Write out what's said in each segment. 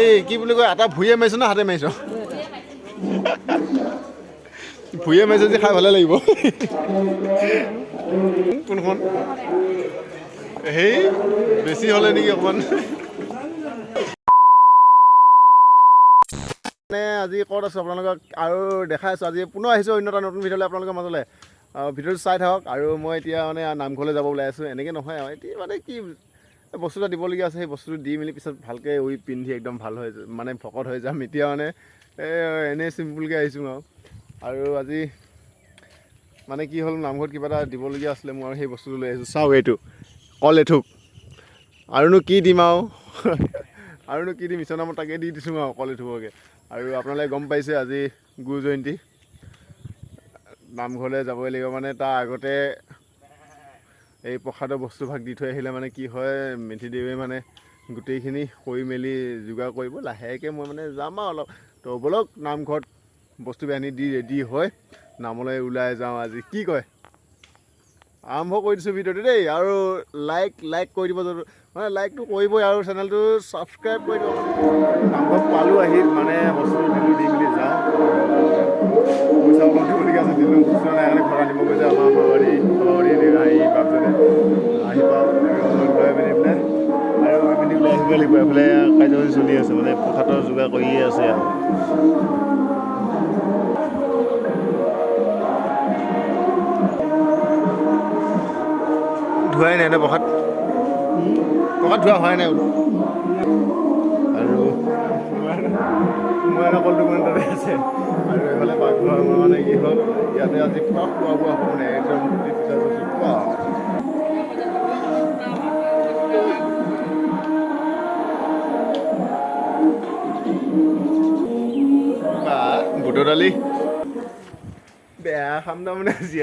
হেৰি কি বুলি কয় এটা ভুঁয়ে মাৰিছ না হাতে মাৰিছ ভুঁয়ে মাৰিছ যে খাই ভালে লাগিব কোনখন সেই বেছি হ'লে নেকি অকণমান মানে আজি ক'ত আছোঁ আপোনালোকক আৰু দেখাই আছোঁ আজি পুনৰ আহিছোঁ অন্য এটা নতুন ভিডিঅ'লৈ আপোনালোকৰ মাজলৈ ভিডিঅ'টো চাই থাকক আৰু মই এতিয়া মানে নামঘৰলৈ যাব ওলাই আছোঁ এনেকৈ নহয় আৰু এতিয়া মানে কি বস্তু এটা দিবলগীয়া আছে সেই বস্তুটো দি মেলি পিছত ভালকৈ উই পিন্ধি একদম ভাল হৈ মানে ভকত হৈ যাম এতিয়া মানে এনেই চিম্পুলকৈ আহিছোঁ আৰু আজি মানে কি হ'ল নামঘৰত কিবা এটা দিবলগীয়া আছিলে মোৰ আৰু সেই বস্তুটো লৈ আহিছোঁ চাওক এইটো কল এথোক আৰুনো কি দিম আৰুনো কি দিম ঈশ্বৰৰ নামত তাকে দি দিছোঁ আৰু কল এথোককে আৰু আপোনালোকে গম পাইছে আজি গুৰু জয়ন্তী নামঘৰলৈ যাবই লাগিব মানে তাৰ আগতে এই প্ৰসাদৰ বস্তুভাগ দি থৈ আহিলে মানে কি হয় মেথিদেৱে মানে গোটেইখিনি কৰি মেলি যোগাৰ কৰিব লাহেকৈ মই মানে যাম আৰু অলপ তো ব'লক নামঘৰত বস্তু বাহিনী দি ৰেডি হয় নামলৈ ওলাই যাওঁ আজি কি কয় আৰম্ভ কৰি দিছোঁ ভিডিঅ'টো দেই আৰু লাইক কৰি দিব মানে লাইকটো কৰিবই আৰু চেনেলটো ছাবস্ক্ৰাইব কৰি দিব নামঘৰত পালোঁ আহি মানে বস্তু দিলোঁ দি মেলি যাওঁ পইচা অলপ দিবলগীয়া আছে দিলোঁ খুচুৰা নাই কাৰণে ঘৰত আনিবগৈ যে আমাৰ সভাপতি হেৰি বাপজনে আহি পাওঁ লৈ মেলি পেলাই আৰু পিন্ধি ওলাই আহিব লাগিব এইফালে কাৰ্যসূচী চলি আছে মানে প্ৰসাদৰ যোগাৰ কৰিয়ে আছে আৰু ধোৱাই নাই ন প্ৰসাদ ধোৱা হোৱাই নাই বোলো আৰু মই অকল দোকান তাতে আছে আৰু এইফালে পাকঘৰ মানে কি হ'ল ইয়াতে আজি পুৰা খোৱা বোৱা হ'ব মানে একদম বুটৰ দালি বেয়া খাম তাৰমানে আজি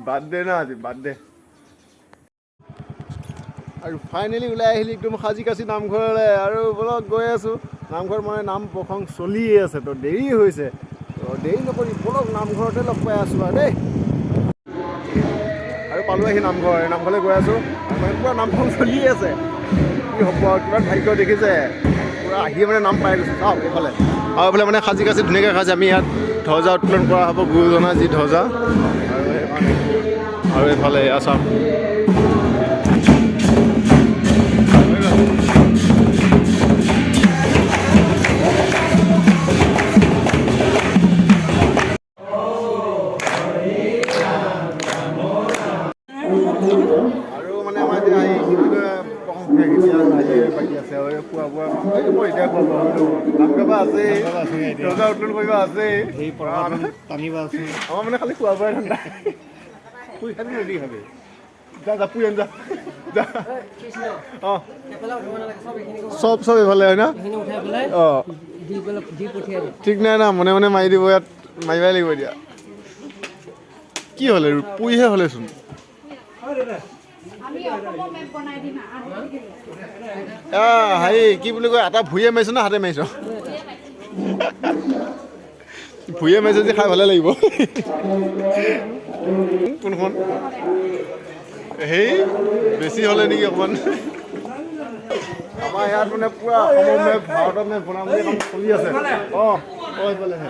বাৰ্থডে ন আজি বাৰ্থডে আৰু ফাইনেলি ওলাই আহিলোঁ একদম সাজি কাচি নামঘৰলৈ আৰু বলক গৈ আছোঁ নামঘৰত মানে নাম প্ৰসংগ চলিয়ে আছে তো দেৰি হৈছে তো দেৰি নকৰি বলক নামঘৰতে লগ পাই আছোঁ আৰু দেই আৰু পালোঁ আহি নামঘৰলৈ গৈ আছোঁ আৰু মানে পূৰা নাম প্ৰসংগ চলিয়ে আছে কি হ'ব আৰু কিমান ভাগ্য দেখিছে পূৰা আহিয়ে মানে নাম পাই গৈছোঁ চাওক এইফালে আৰু এইফালে মানে সাজি কাচি ধুনীয়াকৈ খাইছে আমি ইয়াত ধ্বজা উত্তোলন কৰা হ'ব গুৰুজনাৰ যি ধ্বজা আৰু এইফালে এয়া চাওক আৰু মানে আমাৰ এতিয়া কি বুলি কয় বাকী আছে আৰু খোৱা বোৱা মই এতিয়া খোৱা বোৱা নাম গাবা আছেই ধ্বজা উত্তোলন কৰিব আছেই আমাৰ মানে খালি খোৱা বোৱাই ঠাণ্ডা শুই খালি ৰেডি খাবি যা পুৰি আন যা অঁ চব এইফালে হয় ন অঁ ঠিক নাই না মনে মনে মাৰি দিব ইয়াত মাৰিবই লাগিব এতিয়া কি হ'লে পুৰিহে হ'লেচোন হেৰি কি বুলি কয় এটা ভুঁয়ে মাৰিছ না হাতে মাৰিছ ভুঁয়ে মাৰিছ যে খাই ভালে লাগিব কোনখন সেই বেছি হ'লে নেকি অকণমান আমাৰ ইয়াত মানে পূৰা অসমৰ মেপ ভাৰতৰ মেপ বনাম বুলি কাম চলি আছে অঁ এইফালেহে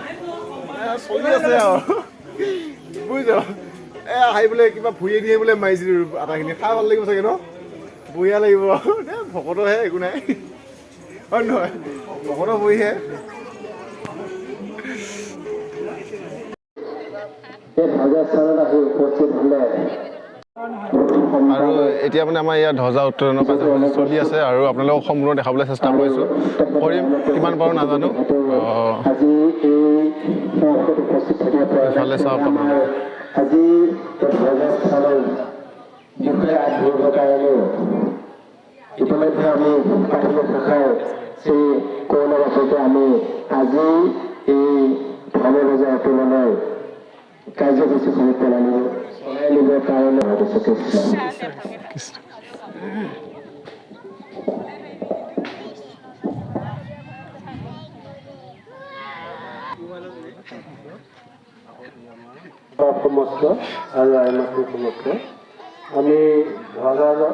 চলি আছে আৰু বুজিছ আহি বোলে কিবা ভুঁয়ে দিয়ে বোলে মাৰিছিলোঁ আটাখিনি খাই ভাল লাগিব চাগে ন বঢ়িয়া লাগিব ভকতৰহে একো নাই হয় নহয় ভকতৰ বহিহে আৰু এতিয়া মানে আমাৰ ইয়াত ধ্বজা উত্তোলনৰ কাৰ্যসূচী চলি আছে আৰু আপোনালোকক সম্পূৰ্ণ দেখাবলৈ চেষ্টা কৰিছোঁ কৰিম কিমান পাৰোঁ নাজানো এইফালে চাওক আপোনালোকে ইতিমধ্যে আমি প্ৰাথমিক শাখাৰ শ্ৰী কৰোণাবাসীকে আমি আজি এই ধৰ্মধ্বজা উত্তোলনৰ কাৰ্যসূচী চলাই নিবৰ কাৰণে সমস্ত আৰু আইনসী সমস্ত আমি ধ্বজা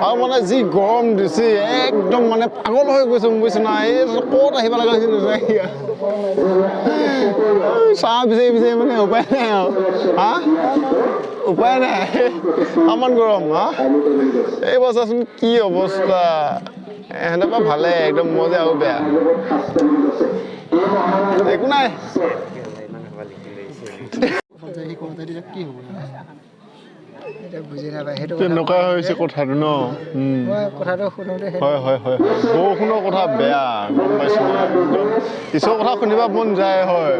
আৰু মানে যি গৰম দিছে একদম মানে পাগল হৈ গৈছে বুজিছ না এই ক'ত আহিব লগা হৈছিল চাহ বিচাৰি বিচাৰি মানে উপায় নাই আৰু হা উপায় নাই ইমান গৰম হা এইবাৰ চাচোন কি অৱস্থা এহেঁতৰ পৰা ভালে একদম মই যে আৰু বেয়া একো নাই তেনেকুৱা হৈছে কথাটো ন হয় হয় হয় বৰষুণৰ কথা বেয়া গম পাইছো ঈশ্বৰৰ কথা শুনিব মন যায় হয়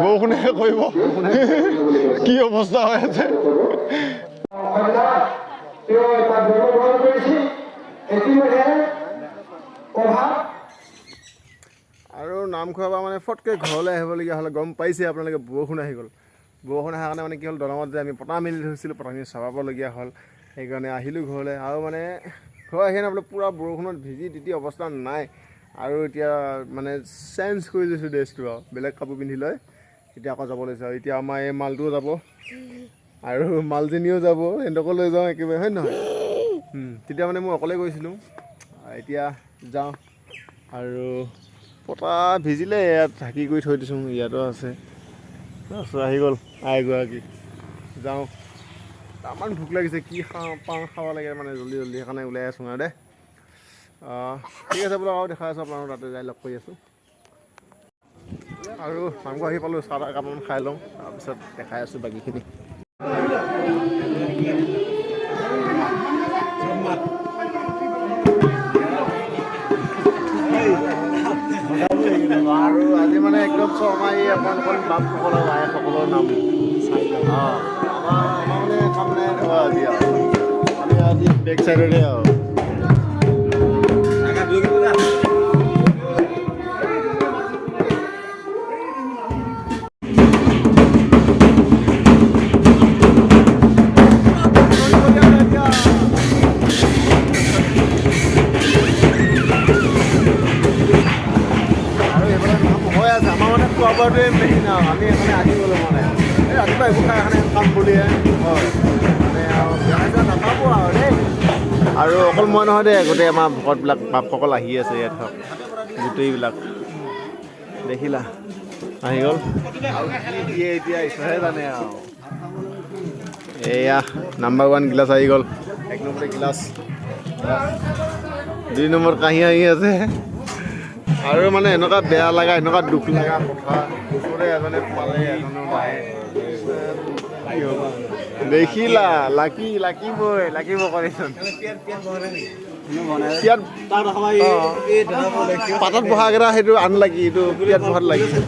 বৰষুণে কৰিব কি অৱস্থা হৈ আছে আৰু নামঘৰৰ পৰা মানে ফটকৈ ঘৰলৈ আহিবলগীয়া হ'লে গম পাইছে আপোনালোকে বৰষুণ আহি গ'ল বৰষুণ অহাৰ কাৰণে মানে কি হ'ল দলঙত যে আমি পতা মেলি থৈছিলোঁ পতাখিনি চলাবলগীয়া হ'ল সেইকাৰণে আহিলোঁ ঘৰলৈ আৰু মানে ঘৰ আহি বোলে পূৰা বৰষুণত ভিজি তিতি অৱস্থা নাই আৰু এতিয়া মানে চেঞ্জ কৰি লৈছোঁ ড্ৰেছটো আৰু বেলেগ কাপোৰ পিন্ধি লৈ এতিয়া আকৌ যাব লৈছোঁ আৰু এতিয়া আমাৰ এই মালটোও যাব আৰু মালজনীও যাব সিহঁতকো লৈ যাওঁ একেবাৰে হয় নহয় তেতিয়া মানে মই অকলে গৈছিলোঁ এতিয়া যাওঁ আৰু পতা ভিজিলে ইয়াত ঢাকি কৰি থৈ দিছোঁ ইয়াতো আছে তাৰপিছত আহি গ'ল আইগৰাকী যাওঁ তামান ভোক লাগিছে কি খাওঁ পাওঁ খাব লাগে মানে জল্দি জল্দি সেইকাৰণে ওলাই আছোঁ আৰু দে ঠিক আছে বোলো আৰু দেখাই আছোঁ আপোনালোকক তাতে যাই লগ কৰি আছোঁ আৰু নামঘৰ আহি পালোঁ চাহ কাপমান খাই লওঁ তাৰপিছত দেখাই আছোঁ বাকীখিনি আৰু আজি মানে একদম শৰ্মা এই আপোনালোকৰ বাপসকলৰ আইসকলৰ নাম আমাৰ মানে কাম নাই আজি আৰু আমি আজি বেক চাইডতে আৰু মেইন আৰু আমি এখানে আহি গ'লোঁ মানে এই ৰাতিপুৱা একো খাই এখানে কাম বুলিয়ে হয় মানে আৰু নাপাব আৰু দেই আৰু অকল মই নহয় দেই গোটেই আমাৰ ভকতবিলাক বাপসকল আহি আছে ইয়াত হওক গোটেইবিলাক দেখিলা আহি গ'ল আৰু কি দিয়ে এতিয়া ঈশ্বৰে জানে আৰু এয়া নাম্বাৰ 1 গিলাচ আহি গ'ল 1 নম্বৰ গিলাচ 2 নম্বৰ কাঁহী আহি আছে আৰু মানে এনেকুৱা বেয়া লগা এনেকুৱা দুখ লগা কথা ওচৰতে এজনে পালে এজনে নাহে দেখিলা লাকিব কৰিছোন পাতত বহাকেইটা সেইটো আনলাকি এইটো পিয়াত বহাত লাগিছে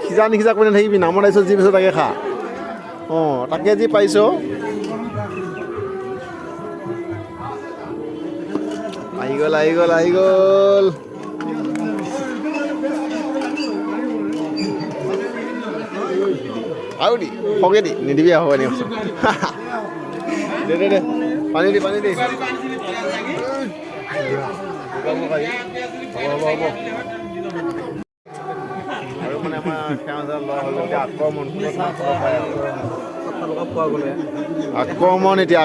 সিজা নিসিজা কৰি নাথাকিবি নামত আহিছ যি পাইছ তাকে খা তাকে যি পাইছ আহি গ'ল আৰু দি খগে দি নিদিবি হ'ব এনে দে পানী দি হ'ব আৰু মানে আমাৰ আক্ৰমণ এতিয়া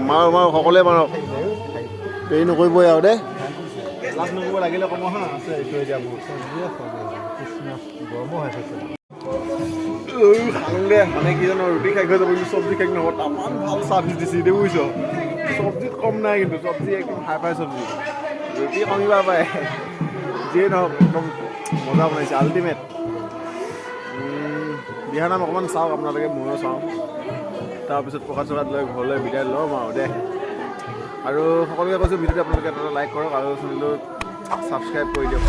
মাৰো সকলোৱে মাৰক দেৰি নকৰিবই আৰু দেই লাজ নকৰিব লাগিলে কম হা আছে এইটো এতিয়া গৰমো হৈ আছে খালোঁ দে মানে কি জানো ৰুটি খাই যাব কিন্তু চব্জি খাই নহ'ব তামান ভাল চাৰ্ভিচ দিছে দে বুজিছ চব্জিত কম নাই কিন্তু চব্জি একদম হাই ফাই চব্জি ৰুটি কমিবা পাৰে যিয়ে নহওক একদম মজা বনাইছে আল্টিমেট দিহা নাম অকণমান চাওক আপোনালোকে ময়ো চাওঁ তাৰপিছত প্ৰসাদ চকাত লৈ ঘৰলৈ বিদায় ল'ম আৰু দে আৰু সকলোকে কৈছোঁ ভিডিঅ'টো আপোনালোকে এটা লাইক কৰক আৰু চেনেলটো ছাবস্ক্ৰাইব কৰি দিয়ক